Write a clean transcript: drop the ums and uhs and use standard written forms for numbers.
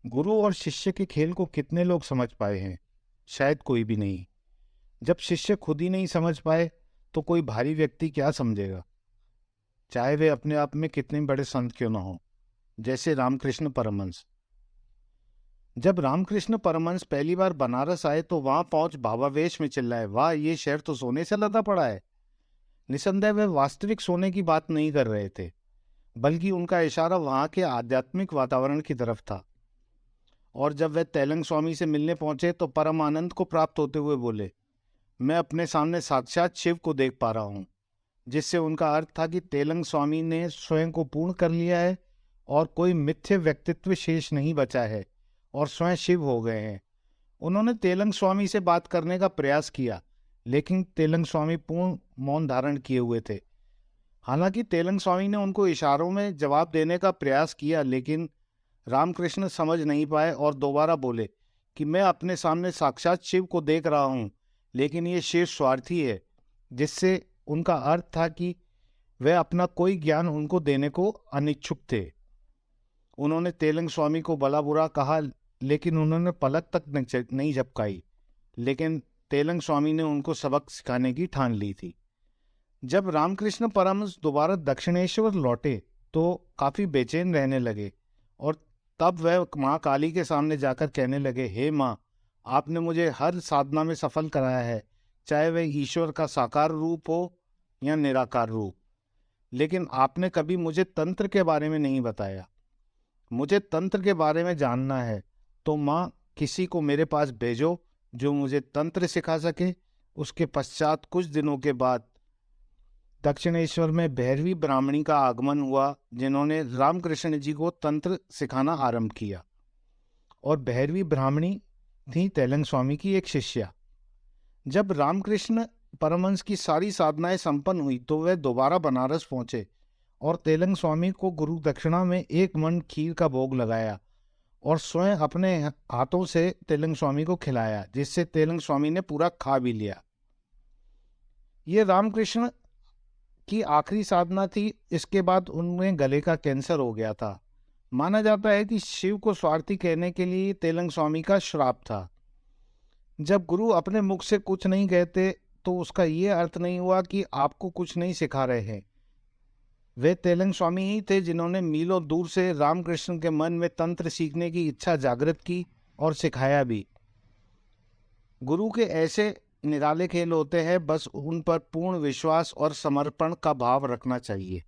गुरु और शिष्य के खेल को कितने लोग समझ पाए हैं? शायद कोई भी नहीं। जब शिष्य खुद ही नहीं समझ पाए तो कोई भारी व्यक्ति क्या समझेगा, चाहे वे अपने आप में कितने बड़े संत क्यों न हो। जैसे रामकृष्ण परमहंस। जब रामकृष्ण परमहंस पहली बार बनारस आए तो वहां पहुंच भावावेश में चिल्लाए, वाह, ये शहर तो सोने से लदा पड़ा है। निसंदेह वे वास्तविक सोने की बात नहीं कर रहे थे, बल्कि उनका इशारा वहां के आध्यात्मिक वातावरण की तरफ था। और जब वे तेलंग स्वामी से मिलने पहुंचे तो परम आनंद को प्राप्त होते हुए बोले, मैं अपने सामने साक्षात शिव को देख पा रहा हूँ। जिससे उनका अर्थ था कि तेलंग स्वामी ने स्वयं को पूर्ण कर लिया है और कोई मिथ्य व्यक्तित्व शेष नहीं बचा है और स्वयं शिव हो गए हैं। उन्होंने तेलंग स्वामी से बात करने का प्रयास किया, लेकिन तेलंग स्वामी पूर्ण मौन धारण किए हुए थे। हालांकि तेलंग स्वामी ने उनको इशारों में जवाब देने का प्रयास किया, लेकिन रामकृष्ण समझ नहीं पाए और दोबारा बोले कि मैं अपने सामने साक्षात शिव को देख रहा हूँ, लेकिन ये शिव स्वार्थी है। जिससे उनका अर्थ था कि वह अपना कोई ज्ञान उनको देने को अनिच्छुक थे। उन्होंने तेलंग स्वामी को भला बुरा कहा, लेकिन उन्होंने पलक तक नहीं झपकाई। लेकिन तेलंग स्वामी ने उनको सबक सिखाने की ठान ली थी। जब रामकृष्ण परमहंस दोबारा दक्षिणेश्वर लौटे तो काफी बेचैन रहने लगे और तब वह माँ काली के सामने जाकर कहने लगे, हे माँ, आपने मुझे हर साधना में सफल कराया है, चाहे वह ईश्वर का साकार रूप हो या निराकार रूप। लेकिन आपने कभी मुझे तंत्र के बारे में नहीं बताया। मुझे तंत्र के बारे में जानना है, तो माँ किसी को मेरे पास भेजो जो मुझे तंत्र सिखा सके। उसके पश्चात कुछ दिनों के बाद दक्षिणेश्वर में भैरवी ब्राह्मणी का आगमन हुआ, जिन्होंने रामकृष्ण जी को तंत्र सिखाना आरंभ किया। और भैरवी ब्राह्मणी थी तेलंग स्वामी की एक शिष्या। जब रामकृष्ण परमहंस की सारी साधनाएं संपन्न हुई तो वे दोबारा बनारस पहुंचे और तेलंग स्वामी को गुरु दक्षिणा में एक मन खीर का भोग लगाया और स्वयं अपने हाथों से तेलंग स्वामी को खिलाया, जिससे तेलंग स्वामी ने पूरा खा भी लिया। ये रामकृष्ण की आखिरी साधना थी। इसके बाद उनमें गले का कैंसर हो गया था। माना जाता है कि शिव को स्वार्थी कहने के लिए तेलंग स्वामी का श्राप था। जब गुरु अपने मुख से कुछ नहीं कहते तो उसका ये अर्थ नहीं हुआ कि आपको कुछ नहीं सिखा रहे हैं। वे तेलंग स्वामी ही थे जिन्होंने मीलों दूर से रामकृष्ण के मन में तंत्र सीखने की इच्छा जागृत की और सिखाया भी। गुरु के ऐसे निराले खेल होते हैं, बस उन पर पूर्ण विश्वास और समर्पण का भाव रखना चाहिए।